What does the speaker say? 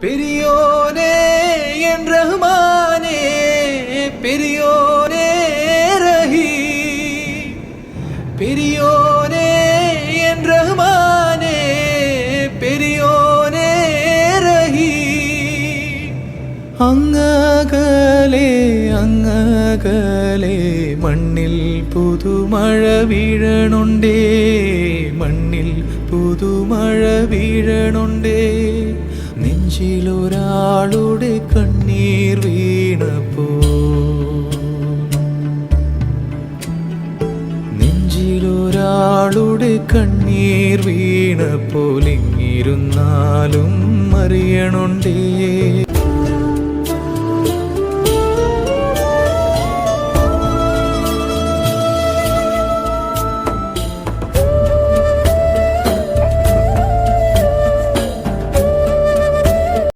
பெரியோனே என் ரஹ்மானே, பெரியோனே ரஹீம், பெரியோனே என் ரஹ்மானே, பெரியோனே ரஹீம். അങ്ങകലെ അങ്ങകലെ മണ്ണിൽ പുതുമഴ വീഴണുണ്ടേ, മണ്ണിൽ പുതുമഴ വീഴണുണ്ടേ. നെഞ്ചിലൊരാളുടെ കണ്ണീർ വീണപ്പോ, നെഞ്ചിലൊരാളുടെ കണ്ണീർ വീണപ്പോൾ ഇങ്ങിരുന്നാലും അറിയണുണ്ടേ.